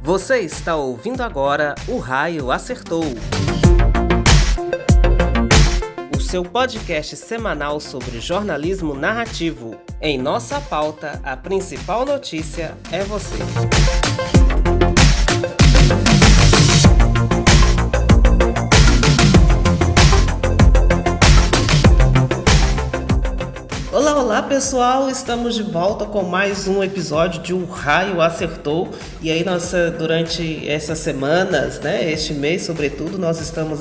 Você está ouvindo agora O Raio Acertou, o seu podcast semanal sobre jornalismo narrativo. Em nossa pauta, a principal notícia é você. Olá pessoal, estamos de volta com mais um episódio de O Raio Acertou. E aí durante essas semanas, este mês sobretudo, nós estamos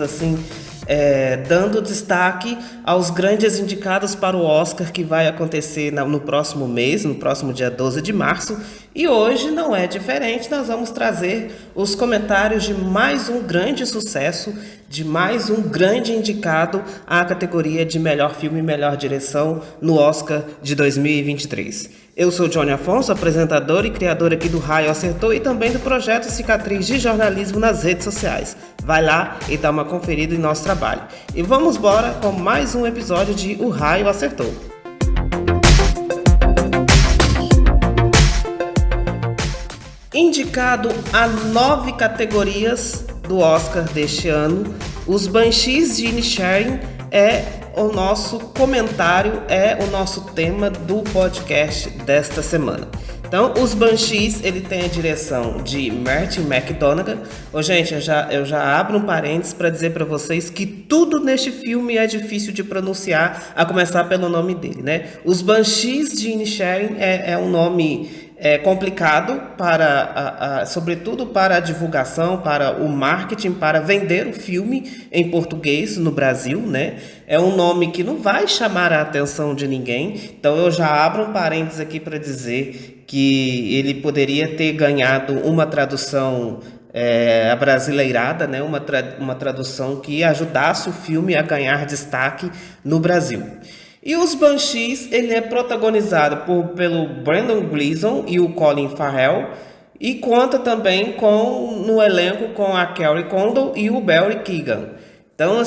dando destaque aos grandes indicados para o Oscar que vai acontecer no próximo mês, no próximo dia 12 de março. E hoje não é diferente, nós vamos trazer os comentários de mais um grande sucesso, de mais um grande indicado à categoria de melhor filme e melhor direção no Oscar de 2023. Eu sou Johnny Afonso, apresentador e criador aqui do Raio Acertou e também do projeto Cicatriz de Jornalismo nas redes sociais. Vai lá e dá uma conferida em nosso trabalho. E vamos embora com mais um episódio de O Raio Acertou. Indicado a 9 categorias do Oscar deste ano, Os Banshees de Inisherin é o nosso comentário, é o nosso tema do podcast desta semana. Então, Os Banshees, ele tem a direção de Martin McDonagh. Gente, eu já abro um parênteses para dizer para vocês que tudo neste filme é difícil de pronunciar, a começar pelo nome dele, né? Os Banshees de Inisherin é um nome complicado, sobretudo para a divulgação, para o marketing, para vender o filme em português no Brasil, né? É um nome que não vai chamar a atenção de ninguém, então eu já abro um parênteses aqui para dizer que ele poderia ter ganhado uma tradução abrasileirada, né? Uma tradução que ajudasse o filme a ganhar destaque no Brasil. E Os Banshees, ele é protagonizado pelo Brendan Gleeson e o Colin Farrell, e conta também no elenco com a Kerry Condon e o Barry Keoghan. Então,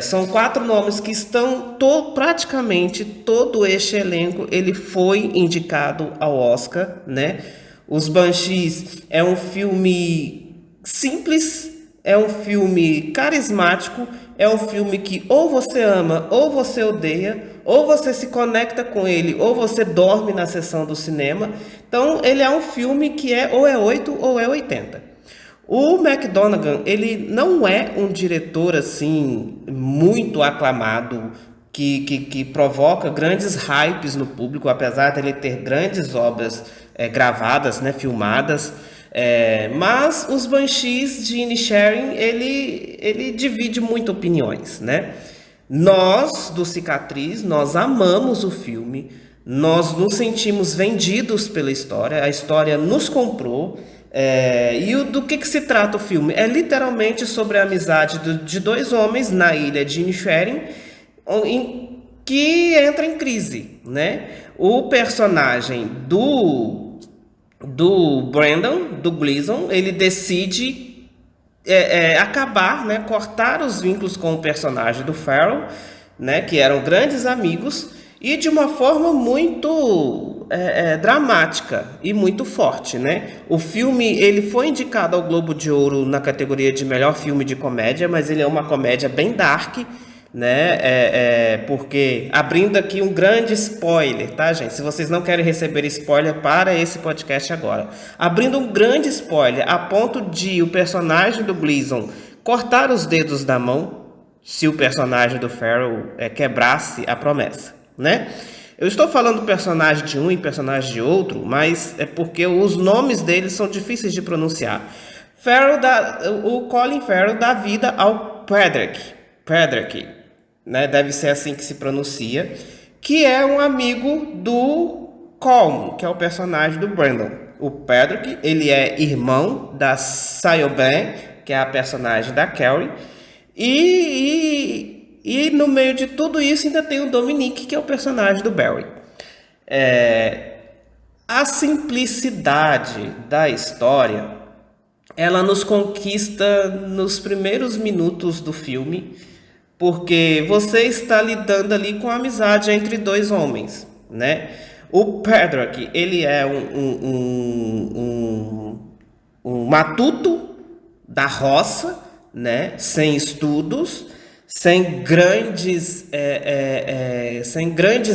são 4 nomes que estão praticamente todo este elenco, ele foi indicado ao Oscar, né? Os Banshees é um filme simples, é um filme carismático, é um filme que ou você ama ou você odeia, ou você se conecta com ele ou você dorme na sessão do cinema. Então ele é um filme que ou é 8 ou é 80. O McDonagh, ele não é um diretor muito aclamado, que provoca grandes hypes no público, apesar de ele ter grandes obras gravadas, né, filmadas. Mas Os Banshees de Inisherin, ele divide muito opiniões, né? Nós, do Cicatriz, nós amamos o filme, nós nos sentimos vendidos pela história, a história nos comprou. Do que se trata o filme? É literalmente sobre a amizade de 2 homens na ilha de Inisherin, que entra em crise, né? O personagem do Brendan, do Gleeson, ele decide acabar, né, cortar os vínculos com o personagem do Farrell, né, que eram grandes amigos, e de uma forma muito dramática e muito forte, né? O filme, ele foi indicado ao Globo de Ouro na categoria de melhor filme de comédia, mas ele é uma comédia bem dark, né? Porque, abrindo aqui um grande spoiler, tá, gente? Se vocês não querem receber spoiler, para esse podcast agora. Abrindo um grande spoiler, a ponto de o personagem do Gleeson cortar os dedos da mão se o personagem do Farrell quebrasse a promessa, né? Eu estou falando do personagem de um e personagem de outro, mas é porque os nomes deles são difíceis de pronunciar. O Colin Farrell dá vida ao Patrick, né? Deve ser assim que se pronuncia, que é um amigo do Colm, que é o personagem do Brendan. O Patrick, ele é irmão da Sayoben, que é a personagem da Kerry, e no meio de tudo isso ainda tem o Dominic, que é o personagem do Barry. A simplicidade da história, ela nos conquista nos primeiros minutos do filme, porque você está lidando ali com a amizade entre 2 homens, né? O Patrick, ele é um matuto da roça, né? Sem estudos, sem grandes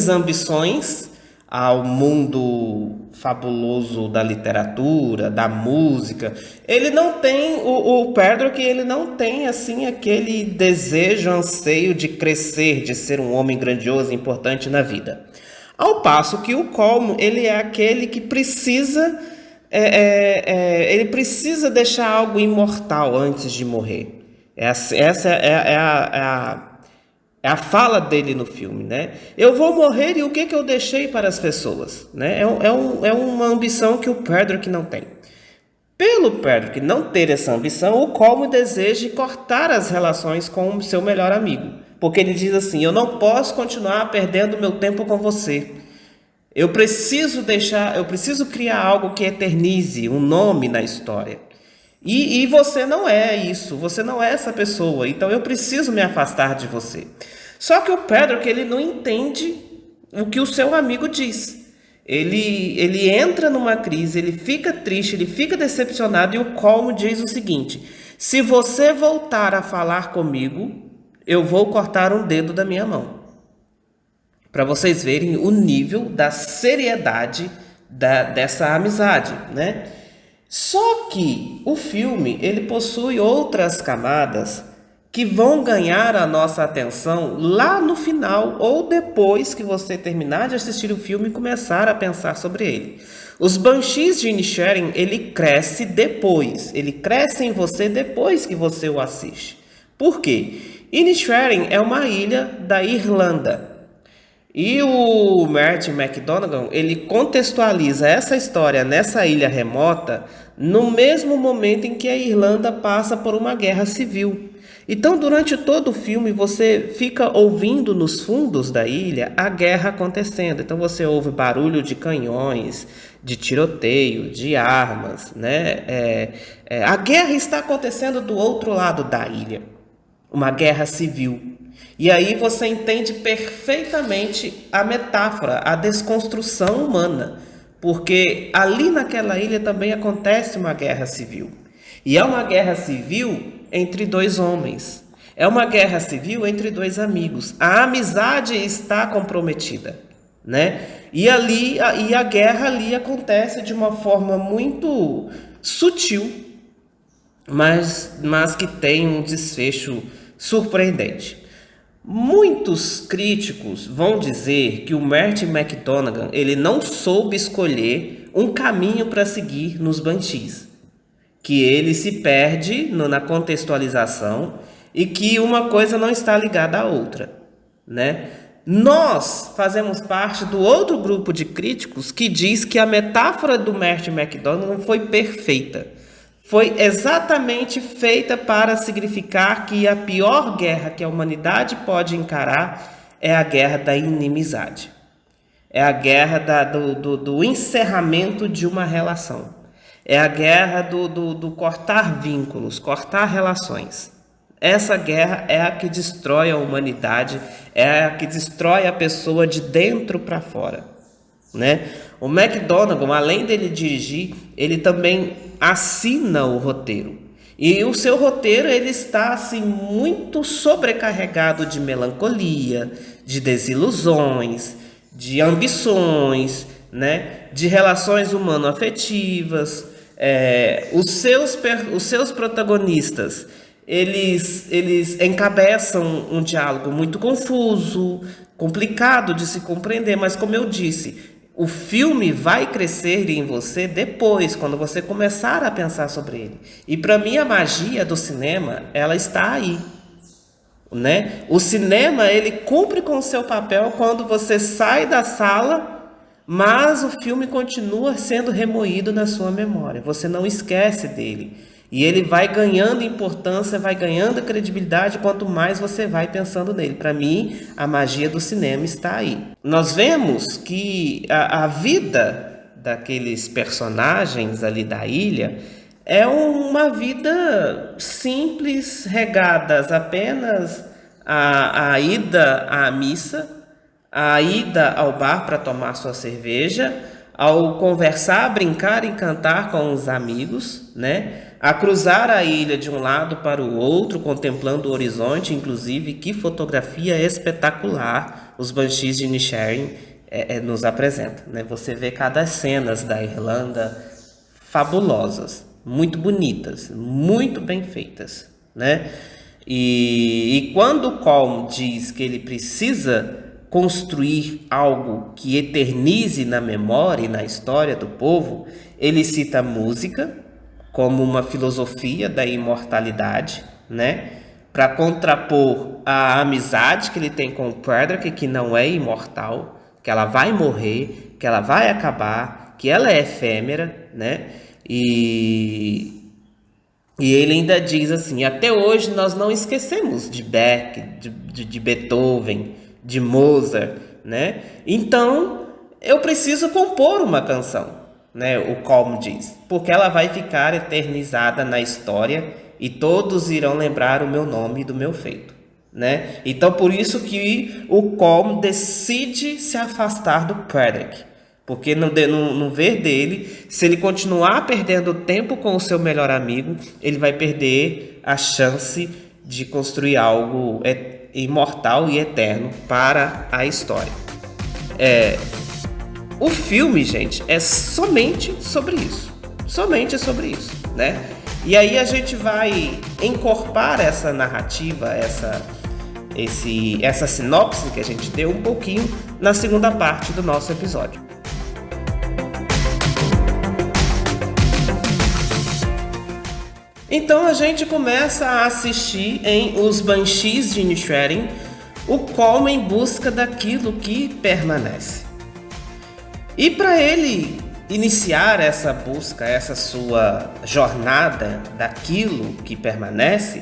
ambições ao mundo fabuloso da literatura, da música. Ele não tem, o Perdrick, ele não tem assim aquele desejo, anseio de crescer, de ser um homem grandioso e importante na vida. Ao passo que o Colm, ele é aquele que precisa, ele precisa deixar algo imortal antes de morrer. Essa é a fala dele no filme, né? Eu vou morrer e o que eu deixei para as pessoas, né? É uma ambição que o Perdrick não tem. Pelo Perdrick não ter essa ambição, o Colm deseja cortar as relações com o seu melhor amigo. Porque ele diz assim, eu não posso continuar perdendo meu tempo com você. Eu preciso criar algo que eternize um nome na história. E você não é isso, você não é essa pessoa, então eu preciso me afastar de você. Só que o Perdrick, ele não entende o que o seu amigo diz. Ele entra numa crise, ele fica triste, ele fica decepcionado e o Colm diz o seguinte, se você voltar a falar comigo, eu vou cortar um dedo da minha mão. Para vocês verem o nível da seriedade dessa amizade, né? Só que o filme, ele possui outras camadas que vão ganhar a nossa atenção lá no final ou depois que você terminar de assistir o filme e começar a pensar sobre ele. Os Banshees de Inisherin, ele cresce depois, ele cresce em você depois que você o assiste. Por quê? Inisherin é uma ilha da Irlanda. E o Martin McDonagh, ele contextualiza essa história nessa ilha remota no mesmo momento em que a Irlanda passa por uma guerra civil. Então, durante todo o filme, você fica ouvindo nos fundos da ilha a guerra acontecendo. Então, você ouve barulho de canhões, de tiroteio, de armas, né? A guerra está acontecendo do outro lado da ilha, uma guerra civil. E aí você entende perfeitamente a metáfora, a desconstrução humana, porque ali naquela ilha também acontece uma guerra civil. E é uma guerra civil entre dois homens. É uma guerra civil entre dois amigos. A amizade está comprometida, né? E a guerra ali acontece de uma forma muito sutil, mas que tem um desfecho surpreendente. Muitos críticos vão dizer que o Martin McDonagh, ele não soube escolher um caminho para seguir nos Banshees, que ele se perde na contextualização e que uma coisa não está ligada à outra, né? Nós fazemos parte do outro grupo de críticos que diz que a metáfora do Martin McDonagh foi perfeita. Foi exatamente feita para significar que a pior guerra que a humanidade pode encarar é a guerra da inimizade. É a guerra do encerramento de uma relação. É a guerra do cortar vínculos, cortar relações. Essa guerra é a que destrói a humanidade, é a que destrói a pessoa de dentro para fora, né? O McDonagh, além dele dirigir, ele também assina o roteiro. E o seu roteiro, ele está assim muito sobrecarregado de melancolia, de desilusões, de ambições, né? De relações humano-afetivas. Os seus protagonistas, eles encabeçam um diálogo muito confuso, complicado de se compreender, mas como eu disse, o filme vai crescer em você depois, quando você começar a pensar sobre ele. E para mim a magia do cinema, ela está aí, né? O cinema, ele cumpre com o seu papel quando você sai da sala, mas o filme continua sendo remoído na sua memória. Você não esquece dele. E ele vai ganhando importância, vai ganhando credibilidade quanto mais você vai pensando nele. Para mim, a magia do cinema está aí. Nós vemos que a vida daqueles personagens ali da ilha é uma vida simples, regadas apenas a ida à missa, a ida ao bar para tomar sua cerveja, ao conversar, brincar e cantar com os amigos, né? A cruzar a ilha de um lado para o outro, contemplando o horizonte, inclusive, que fotografia espetacular os Banshees de Inisherin nos apresentam, né? Você vê cada cenas da Irlanda fabulosas, muito bonitas, muito bem feitas, né? E quando o Colm diz que ele precisa construir algo que eternize na memória e na história do povo, ele cita a música como uma filosofia da imortalidade, né? Para contrapor a amizade que ele tem com o Perdrick, que não é imortal, que ela vai morrer, que ela vai acabar, que ela é efêmera, né? E ele ainda diz assim: até hoje nós não esquecemos de Beck, de Beethoven, de Mozart, né? Então eu preciso compor uma canção, né? O Colm diz, porque ela vai ficar eternizada na história e todos irão lembrar o meu nome e do meu feito, né? Então por isso que o Colm decide se afastar do Perdrick, porque no ver dele, se ele continuar perdendo tempo com o seu melhor amigo, ele vai perder a chance de construir algo imortal e eterno para a história. O filme, gente, é somente sobre isso. Somente sobre isso, né? E aí a gente vai encorpar essa narrativa, essa sinopse que a gente deu um pouquinho na segunda parte do nosso episódio. Então a gente começa a assistir em Os Banshees de Inisherin o Colm em busca daquilo que permanece. E para ele iniciar essa busca, essa sua jornada daquilo que permanece,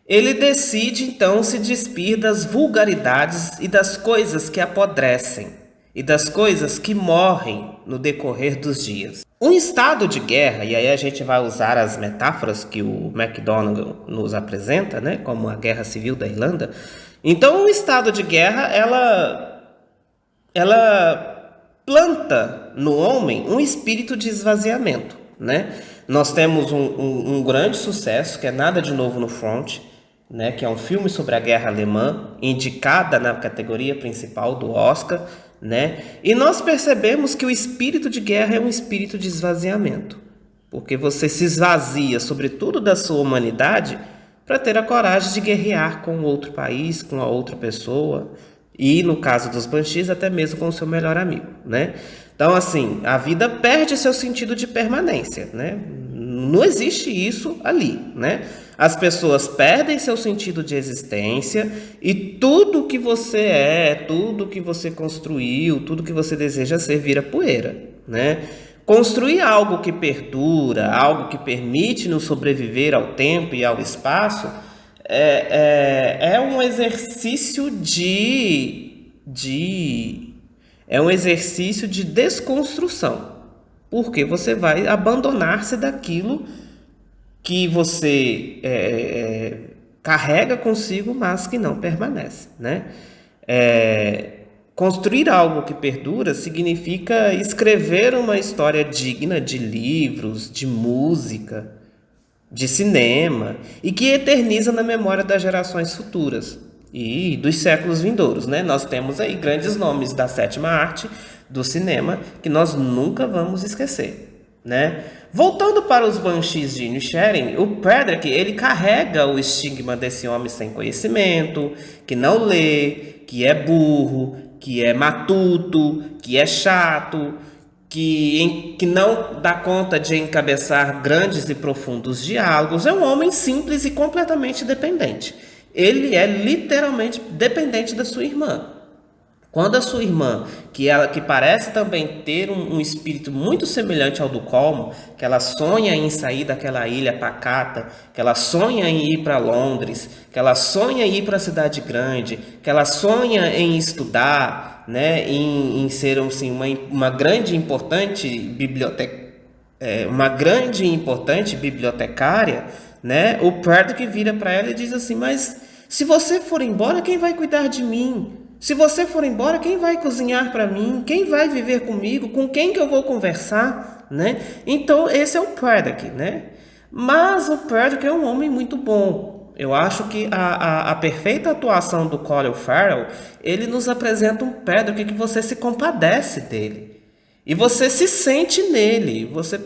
ele decide então se despir das vulgaridades e das coisas que apodrecem e das coisas que morrem no decorrer dos dias. Um estado de guerra, e aí a gente vai usar as metáforas que o MacDonald nos apresenta, né, como a Guerra Civil da Irlanda. Então, um estado de guerra, ela planta no homem um espírito de esvaziamento, né? Nós temos um grande sucesso, que é Nada de Novo no Front, né, que é um filme sobre a guerra alemã, indicada na categoria principal do Oscar, né? E nós percebemos que o espírito de guerra é um espírito de esvaziamento, porque você se esvazia, sobretudo da sua humanidade, para ter a coragem de guerrear com outro país, com a outra pessoa, e no caso dos Banshees, até mesmo com o seu melhor amigo, né? Então, assim, a vida perde seu sentido de permanência, né? Não existe isso ali, né? As pessoas perdem seu sentido de existência e tudo que você é, tudo que você construiu, tudo que você deseja ser vira poeira, né? Construir algo que perdura, algo que permite nos sobreviver ao tempo e ao espaço é um exercício é um exercício de desconstrução, porque você vai abandonar-se daquilo que você carrega consigo, mas que não permanece, né? Construir algo que perdura significa escrever uma história digna de livros, de música, de cinema, e que eterniza na memória das gerações futuras e dos séculos vindouros, né? Nós temos aí grandes nomes da sétima arte, do cinema, que nós nunca vamos esquecer, né? Voltando para os Banshees de Inisherin, o Perdrick, ele carrega o estigma desse homem sem conhecimento, que não lê, que é burro, que é matuto, que é chato, que não dá conta de encabeçar grandes e profundos diálogos. É um homem simples e completamente dependente. Ele é literalmente dependente da sua irmã. Quando a sua irmã, que parece também ter um espírito muito semelhante ao do Colm, que ela sonha em sair daquela ilha pacata, que ela sonha em ir para Londres, que ela sonha em ir para a cidade grande, que ela sonha em estudar, né, em ser assim, uma grande e importante bibliotecária, né? O Perdrick vira para ela e diz assim: mas se você for embora, quem vai cuidar de mim? Se você for embora, quem vai cozinhar para mim? Quem vai viver comigo? Com quem que eu vou conversar, né? Então, esse é o Perdrick, né? Mas o Perdrick é um homem muito bom. Eu acho que a perfeita atuação do Colin Farrell, ele nos apresenta um Perdrick que você se compadece dele. E você se sente nele. Você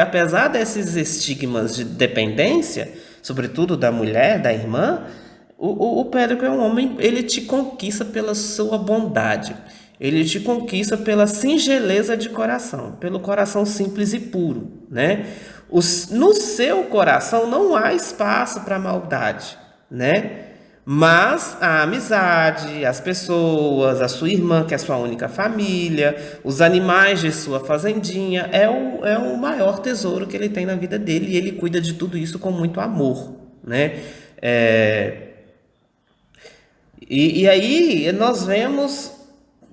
apesar desses estigmas de dependência, sobretudo da mulher, da irmã, o Perdrick é um homem, ele te conquista pela sua bondade. Ele te conquista pela singeleza de coração, pelo coração simples e puro, né? No seu coração não há espaço para maldade, né? Mas a amizade, as pessoas, a sua irmã, que é a sua única família, os animais de sua fazendinha, é o maior tesouro que ele tem na vida dele, e ele cuida de tudo isso com muito amor, né? E aí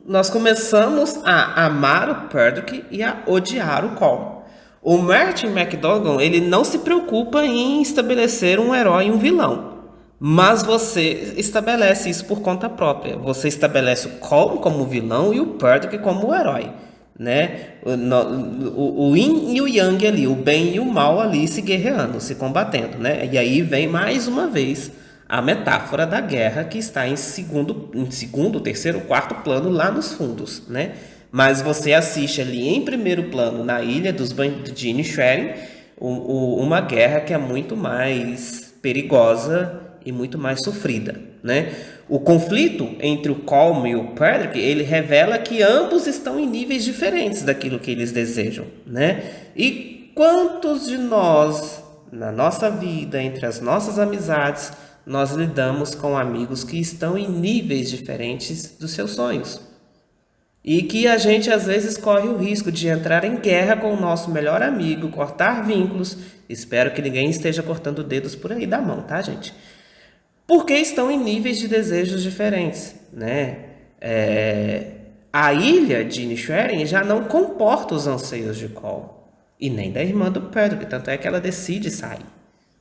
nós começamos a amar o Perdrick e a odiar o Colm. O Martin McDonagh, ele não se preocupa em estabelecer um herói e um vilão, mas você estabelece isso por conta própria. Você estabelece o Colm como vilão e o Perdrick como o herói, né? O yin e o yang ali, o bem e o mal ali se guerreando, se combatendo, né? E aí vem mais uma vez a metáfora da guerra, que está em segundo, terceiro, quarto plano lá nos fundos, né? Mas você assiste ali em primeiro plano, na ilha de Inisherin, uma guerra que é muito mais perigosa e muito mais sofrida, né? O conflito entre o Colm e o Perdrick, ele revela que ambos estão em níveis diferentes daquilo que eles desejam, né? E quantos de nós, na nossa vida, entre as nossas amizades, nós lidamos com amigos que estão em níveis diferentes dos seus sonhos? E que a gente às vezes corre o risco de entrar em guerra com o nosso melhor amigo, cortar vínculos. Espero que ninguém esteja cortando dedos por aí da mão, tá, gente? Porque estão em níveis de desejos diferentes, né? A ilha de Inisherin já não comporta os anseios de Colm e nem da irmã do Perdrick, tanto é que ela decide sair,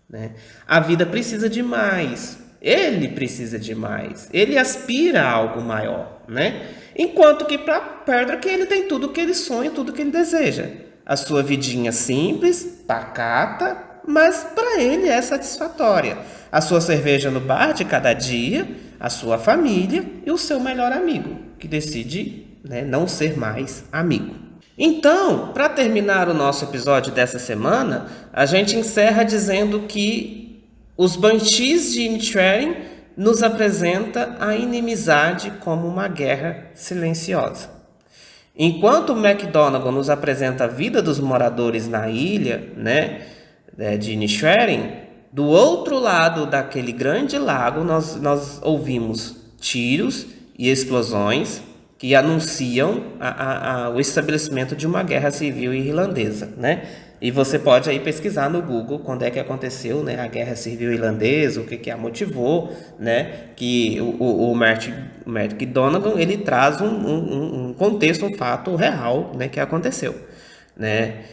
né? A vida precisa de mais, ele precisa de mais, ele aspira a algo maior, né? Enquanto que para Perdrick ele tem tudo que ele sonha, tudo que ele deseja. A sua vidinha simples, pacata, mas para ele é satisfatória. A sua cerveja no bar de cada dia, a sua família e o seu melhor amigo, que decide, né, não ser mais amigo. Então, para terminar o nosso episódio dessa semana, a gente encerra dizendo que os Banshees de Inisherin nos apresenta a inimizade como uma guerra silenciosa. Enquanto o McDonagh nos apresenta a vida dos moradores na ilha, né, de Inisherin, do outro lado daquele grande lago nós ouvimos tiros e explosões que anunciam o estabelecimento de uma guerra civil irlandesa, né? E você pode aí pesquisar no Google quando é que aconteceu, né, a Guerra Civil Irlandesa, o que a motivou, né, que o Martin McDonagh, ele traz um contexto, um fato real, né, que aconteceu, né.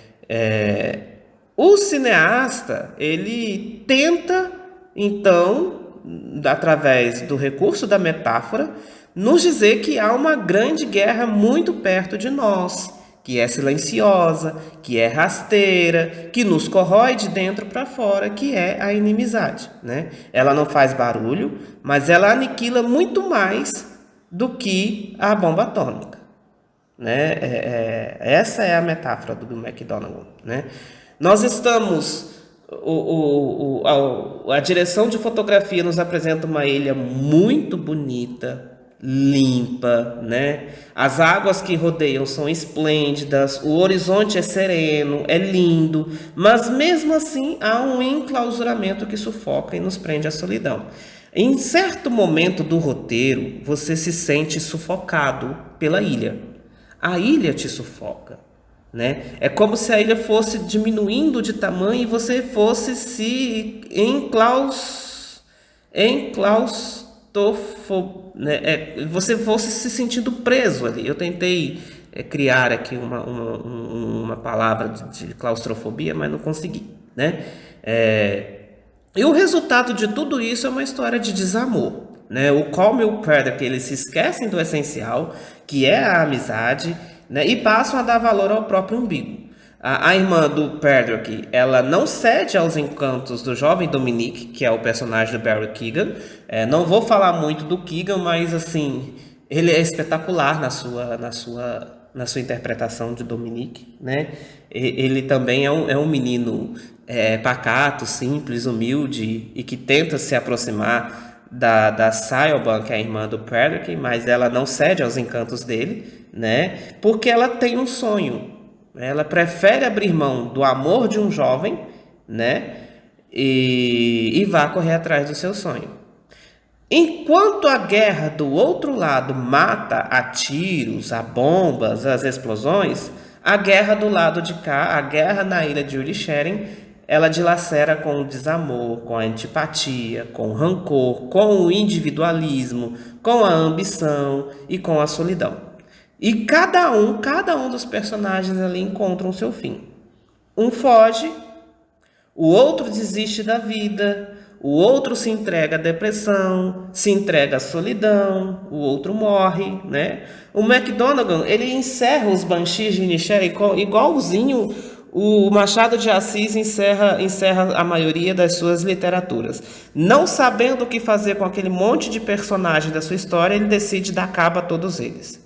O cineasta, ele tenta, então, através do recurso da metáfora, nos dizer que há uma grande guerra muito perto de nós, que é silenciosa, que é rasteira, que nos corrói de dentro para fora, que é a inimizade, né? Ela não faz barulho, mas ela aniquila muito mais do que a bomba atômica, né? Essa é a metáfora do McDonagh, né? Nós estamos... A direção de fotografia nos apresenta uma ilha muito bonita, limpa, né? As águas que rodeiam são esplêndidas, o horizonte é sereno, é lindo, mas mesmo assim há um enclausuramento que sufoca e nos prende à solidão. Em certo momento do roteiro, você se sente sufocado pela ilha. A ilha te sufoca, né? É como se a ilha fosse diminuindo de tamanho e você fosse se né? Você fosse se sentindo preso ali. Eu tentei criar aqui uma palavra de claustrofobia, mas não consegui, né? E o resultado de tudo isso é uma história de desamor, né? O Colm e o Perdrick, eles se esquecem do essencial, que é a amizade, né? E passam a dar valor ao próprio umbigo. A irmã do Perdrick, ela não cede aos encantos do jovem Dominic, que é o personagem do Barry Keoghan. Não vou falar muito do Keoghan, mas assim, ele é espetacular na sua interpretação de Dominic, né? Ele também é um menino pacato, simples, humilde e que tenta se aproximar da Sylvan, que é a irmã do Perdrick, mas ela não cede aos encantos dele, né? Porque ela tem um sonho. Ela prefere abrir mão do amor de um jovem, né? E vá correr atrás do seu sonho. Enquanto a guerra do outro lado mata a tiros, a bombas, as explosões, a guerra do lado de cá, a guerra na ilha de Inisherin, ela dilacera com o desamor, com a antipatia, com o rancor, com o individualismo, com a ambição e com a solidão. E cada um dos personagens ali encontram o seu fim. Um foge, o outro desiste da vida, o outro se entrega à depressão, se entrega à solidão, o outro morre, né? O McDonaghan, ele encerra os Banshees de Inisherin igualzinho o Machado de Assis encerra a maioria das suas literaturas. Não sabendo o que fazer com aquele monte de personagens da sua história, ele decide dar cabo a todos eles.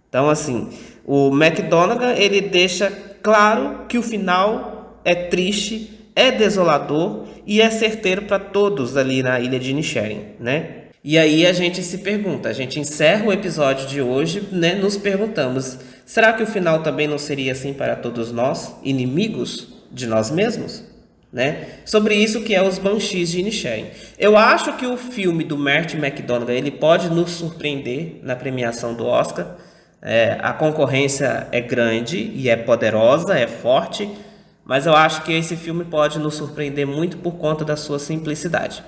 Então, assim, o McDonaghan, ele deixa claro que o final é triste, é desolador e é certeiro para todos ali na ilha de Inisherin, né? E aí a gente se pergunta, a gente encerra o episódio de hoje, né, nos perguntamos, será que o final também não seria assim para todos nós, inimigos de nós mesmos? Né? Sobre isso que é os Banshees de Inisherin. Eu acho que o filme do Martin McDonagh, ele pode nos surpreender na premiação do Oscar. A concorrência é grande e é poderosa, é forte, mas eu acho que esse filme pode nos surpreender muito por conta da sua simplicidade.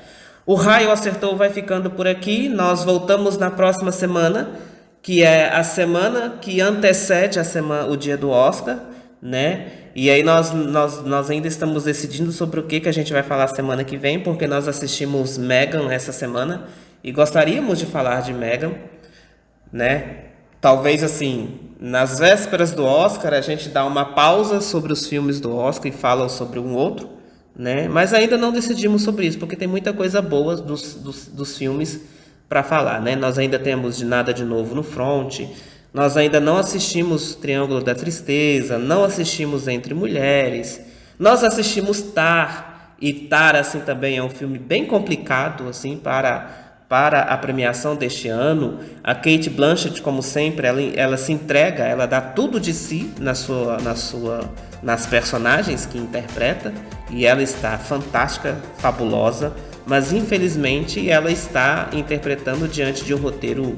O Raio Acertou vai ficando por aqui. Nós voltamos na próxima semana, que é a semana que antecede o dia do Oscar, né? E aí nós ainda estamos decidindo sobre o que a gente vai falar semana que vem, porque nós assistimos Megan essa semana e gostaríamos de falar de Megan, né? Talvez assim, nas vésperas do Oscar, a gente dá uma pausa sobre os filmes do Oscar e fala sobre um outro, né? Mas ainda não decidimos sobre isso, porque tem muita coisa boa dos filmes para falar, né? Nós ainda temos De Nada de Novo no Front, nós ainda não assistimos Triângulo da Tristeza, não assistimos Entre Mulheres, nós assistimos Tar, e Tar assim também é um filme bem complicado assim para a premiação deste ano. A Cate Blanchett, como sempre, ela se entrega, ela dá tudo de si nas personagens que interpreta, e ela está fantástica, fabulosa, mas infelizmente ela está interpretando diante de um roteiro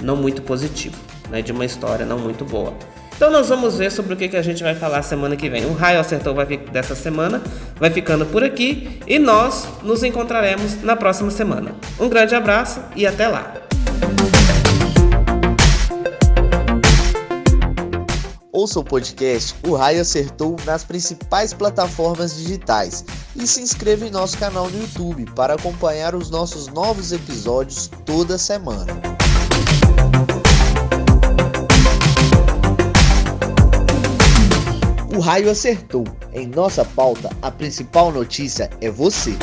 não muito positivo, né, de uma história não muito boa. Então nós vamos ver sobre o que a gente vai falar semana que vem. O Raio Acertou dessa semana vai ficando por aqui e nós nos encontraremos na próxima semana. Um grande abraço e até lá! Ouça o podcast O Raio Acertou nas principais plataformas digitais e se inscreva em nosso canal no YouTube para acompanhar os nossos novos episódios toda semana. O Raio Acertou. Em nossa pauta, a principal notícia é você.